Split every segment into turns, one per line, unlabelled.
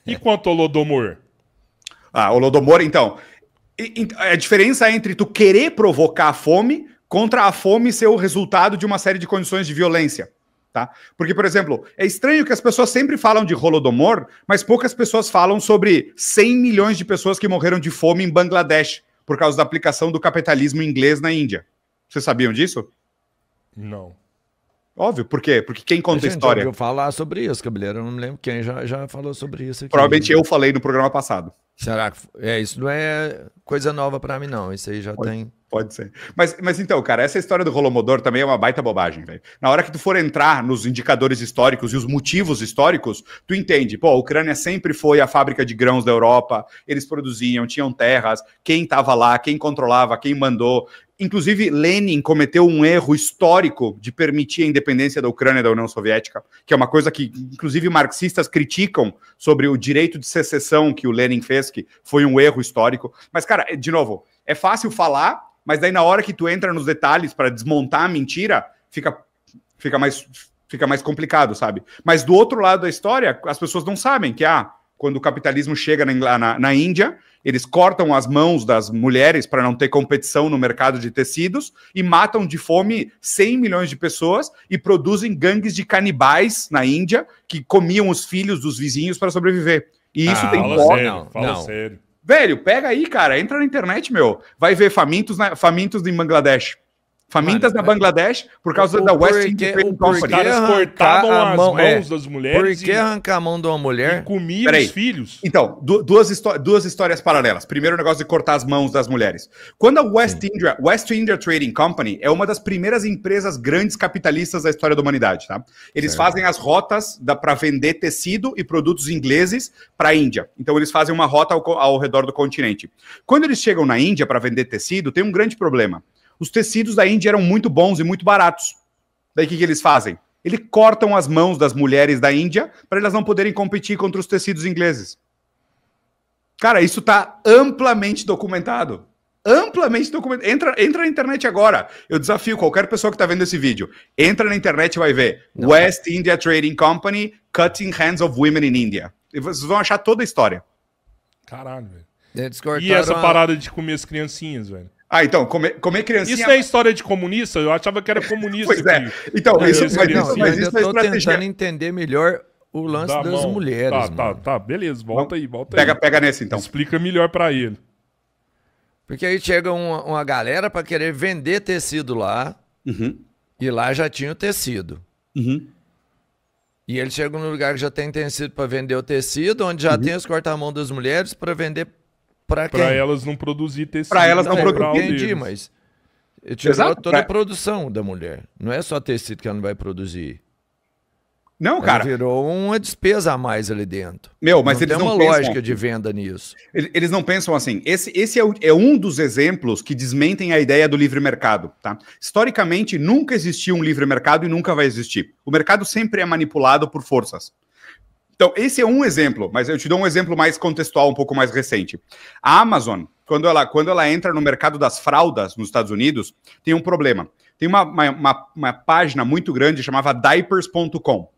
E quanto ao Holodomor?
Ah, o Holodomor, então. A diferença entre tu querer provocar a fome contra a fome ser o resultado de uma série de condições de violência. Tá? Porque, por exemplo, é estranho que as pessoas sempre falam de Holodomor, mas poucas pessoas falam sobre 100 milhões de pessoas que morreram de fome em Bangladesh por causa da aplicação do capitalismo inglês na Índia. Vocês sabiam disso?
Não.
Óbvio, por quê? Porque quem conta a história...
Já ouviu falar sobre isso, Cabeleiro. Eu não me lembro quem já falou sobre isso aqui.
Provavelmente eu falei no programa passado.
Será que... isso não é coisa nova pra mim, não. Isso aí já tem...
Pode ser. Mas então, cara, essa história do Holodomor também é uma baita bobagem, velho. Na hora que tu for entrar nos indicadores históricos e os motivos históricos, tu entende, pô, a Ucrânia sempre foi a fábrica de grãos da Europa, eles produziam, tinham terras, quem tava lá, quem controlava, quem mandou. Inclusive, Lenin cometeu um erro histórico de permitir a independência da Ucrânia da União Soviética, que é uma coisa que, inclusive, marxistas criticam sobre o direito de secessão que o Lenin fez, que foi um erro histórico. Mas, cara, de novo, é fácil falar, mas daí na hora que tu entra nos detalhes para desmontar a mentira, fica mais complicado, sabe? Mas do outro lado da história, as pessoas não sabem que, quando o capitalismo chega na Índia, eles cortam as mãos das mulheres para não ter competição no mercado de tecidos e matam de fome 100 milhões de pessoas e produzem gangues de canibais na Índia que comiam os filhos dos vizinhos para sobreviver. E isso tem
Fala sério.
Velho, pega aí, cara, entra na internet, meu. Vai ver famintos em Bangladesh. Famintas na Bangladesh por causa da West India Trading Company.
Os caras cortavam as mãos das mulheres.
Por que arrancar a mão de uma mulher?
E comiam os filhos.
Então, duas histórias paralelas. Primeiro, o negócio de cortar as mãos das mulheres. Quando a West India Trading Company é uma das primeiras empresas grandes capitalistas da história da humanidade, tá? Eles fazem as rotas para vender tecido e produtos ingleses para a Índia. Então, eles fazem uma rota ao redor do continente. Quando eles chegam na Índia para vender tecido, tem um grande problema. Os tecidos da Índia eram muito bons e muito baratos. Daí o que eles fazem? Eles cortam as mãos das mulheres da Índia para elas não poderem competir contra os tecidos ingleses. Cara, isso está amplamente documentado. Amplamente documentado. Entra na internet agora. Eu desafio qualquer pessoa que está vendo esse vídeo. Entra na internet e vai ver. West India Trading Company cutting hands of women in India. E vocês vão achar toda a história.
Caralho, velho. E essa parada de comer as criancinhas, velho?
Então, comer criancinha...
Isso não é história de comunista? Eu achava que era comunista.
Pois é. Então,
mas isso eu tô tentando entender melhor o lance das mulheres.
Tá, beleza. Volta aí.
Pega nesse, então.
Explica melhor pra ele.
Porque aí chega uma galera pra querer vender tecido lá, e lá já tinha o tecido. E eles chegam no lugar que já tem tecido pra vender o tecido, onde já tem os corta-mão das mulheres pra vender... Pra
elas não produzir tecido.
Pra elas não produzir.
Entendi, mas tirou toda a produção da mulher. Não é só tecido que ela não vai produzir.
Não, cara.
Virou uma despesa a mais ali dentro.
Mas
não
eles
tem uma lógica de venda nisso.
Eles não pensam assim. Esse é um dos exemplos que desmentem a ideia do livre mercado, tá? Historicamente, nunca existiu um livre mercado e nunca vai existir. O mercado sempre é manipulado por forças. Então, esse é um exemplo, mas eu te dou um exemplo mais contextual, um pouco mais recente. A Amazon, quando ela entra no mercado das fraldas nos Estados Unidos, tem um problema. Tem uma página muito grande chamada Diapers.com.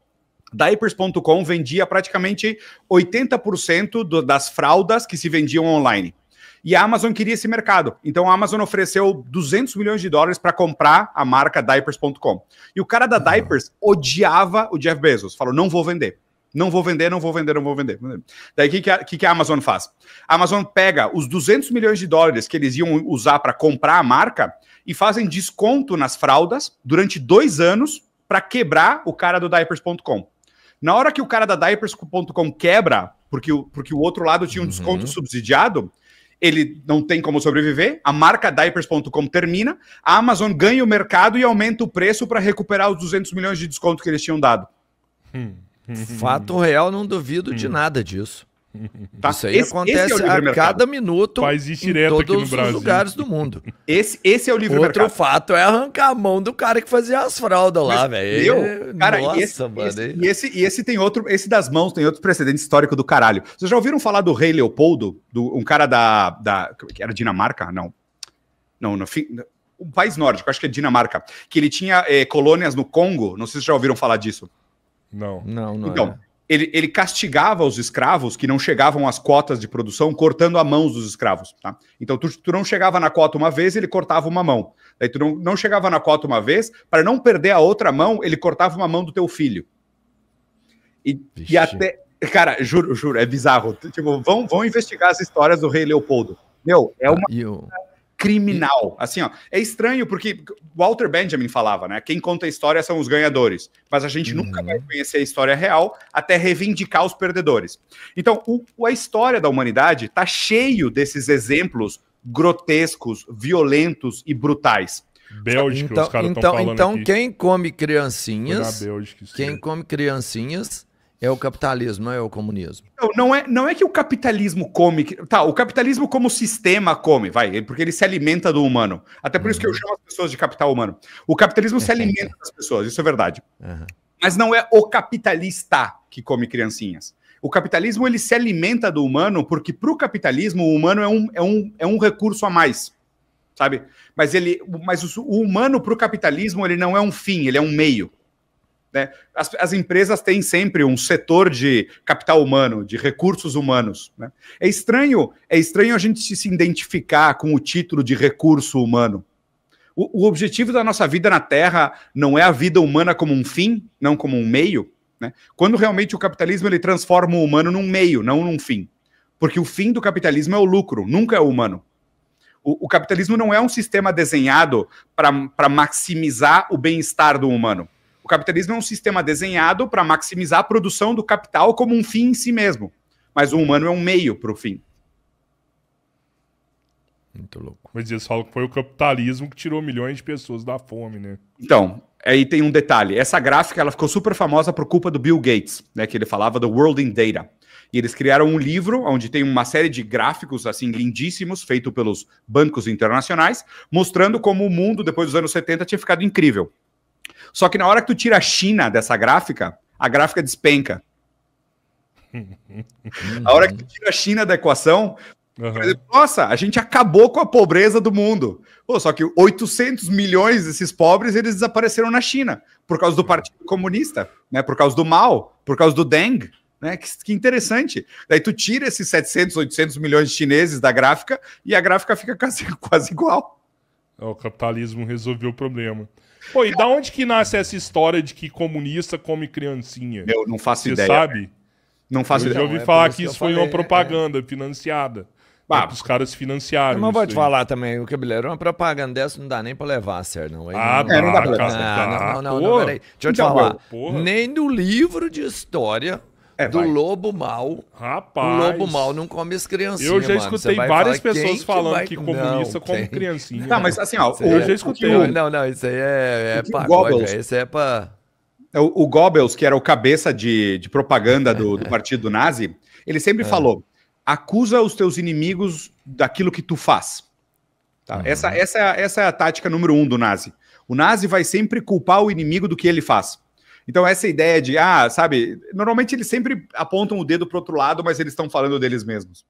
Diapers.com vendia praticamente 80% das fraldas que se vendiam online. E a Amazon queria esse mercado. Então a Amazon ofereceu $200 milhões para comprar a marca Diapers.com. E o cara da Diapers odiava o Jeff Bezos. Falou, não vou vender. Não vou vender. Daí, o que a Amazon faz? A Amazon pega os $200 milhões que eles iam usar para comprar a marca e fazem desconto nas fraldas durante 2 anos para quebrar o cara do Diapers.com. Na hora que o cara da Diapers.com quebra, porque o outro lado tinha um desconto subsidiado, ele não tem como sobreviver, a marca Diapers.com termina, a Amazon ganha o mercado e aumenta o preço para recuperar os $200 milhões de desconto que eles tinham dado.
Fato real, não duvido de nada disso.
Tá?
Isso aí acontece a cada minuto em todos os lugares do mundo.
Esse é o livre mercado.
Outro fato é arrancar a mão do cara que fazia as fraldas lá, velho.
Cara, nossa, esse tem outro, esse das mãos tem outro precedente histórico do caralho. Vocês já ouviram falar do rei Leopoldo? Um cara que era Dinamarca? Não, um país nórdico, acho que é Dinamarca, que ele tinha colônias no Congo, não sei se vocês já ouviram falar disso.
Não.
Então, ele castigava os escravos que não chegavam às cotas de produção, cortando a mão dos escravos, tá? Então, tu não chegava na cota uma vez, ele cortava uma mão. Daí tu não chegava na cota uma vez, para não perder a outra mão, ele cortava uma mão do teu filho. E até... Cara, juro, é bizarro. Tipo, vão investigar as histórias do rei Leopoldo. Meu, é uma criminal. Assim, ó, é estranho porque Walter Benjamin falava, né? Quem conta a história são os ganhadores. Mas a gente nunca vai conhecer a história real até reivindicar os perdedores. Então, a história da humanidade tá cheio desses exemplos grotescos, violentos e brutais.
Bélgica, os caras estão falando
então
aqui.
Quem come criancinhas,
Bélgica,
quem come criancinhas é o capitalismo, não é o comunismo.
Não é que o capitalismo come... Tá, o capitalismo como sistema come, porque ele se alimenta do humano. Até por isso que eu chamo as pessoas de capital humano. O capitalismo se alimenta das pessoas, isso é verdade. Mas não é o capitalista que come criancinhas. O capitalismo, ele se alimenta do humano porque para o capitalismo, o humano é um recurso a mais, sabe? Mas o humano para o capitalismo, ele não é um fim, ele é um meio. Né? As empresas têm sempre um setor de capital humano, de recursos humanos. Né? É estranho a gente se identificar com o título de recurso humano. O objetivo da nossa vida na Terra não é a vida humana como um fim, não como um meio. Né? Quando realmente o capitalismo ele transforma o humano num meio, não num fim. Porque o fim do capitalismo é o lucro, nunca é o humano. O capitalismo não é um sistema desenhado para maximizar o bem-estar do humano. O capitalismo é um sistema desenhado para maximizar a produção do capital como um fim em si mesmo. Mas o humano é um meio para o fim.
Muito louco.
Mas eles falam que foi o capitalismo que tirou milhões de pessoas da fome, né?
Então, aí tem um detalhe. Essa gráfica ela ficou super famosa por culpa do Bill Gates, né, que ele falava do World in Data. E eles criaram um livro onde tem uma série de gráficos assim lindíssimos, feito pelos bancos internacionais, mostrando como o mundo, depois dos anos 70, tinha ficado incrível. Só que na hora que tu tira a China dessa gráfica, a gráfica despenca. A hora que tu tira a China da equação, nossa, a gente acabou com a pobreza do mundo. Pô, só que 800 milhões desses pobres, eles desapareceram na China, por causa do Partido Comunista, né? Por causa do Mao, por causa do Deng. Né? Que interessante. Daí tu tira esses 700, 800 milhões de chineses da gráfica e a gráfica fica quase igual.
O capitalismo resolveu o problema. Pô, e da onde que nasce essa história de que comunista come criancinha?
Eu não faço ideia.
Você sabe?
Não faço ideia.
Eu já ouvi falar que isso foi uma propaganda financiada. Os caras financiaram.
Mas vou te falar também, o Cabeleiro, uma propaganda dessa não dá nem pra levar a sério, não.
Não dá pra levar.
Não, peraí. Deixa eu te falar. Nem no livro de história do Lobo Mau.
Rapaz.
O Lobo Mau não come as criancinhas.
Eu já escutei várias pessoas falando que comunista come criancinha.
Não, mas assim, ó.
Eu já escutei.
Não, isso aí é pagode. Isso é pra.
O Goebbels, que era o cabeça de propaganda do partido nazi, ele sempre falou: acusa os teus inimigos daquilo que tu faz. Tá? Essa é a tática número 1 do nazi. O nazi vai sempre culpar o inimigo do que ele faz. Então essa ideia de, sabe, normalmente eles sempre apontam o dedo para o outro lado, mas eles estão falando deles mesmos.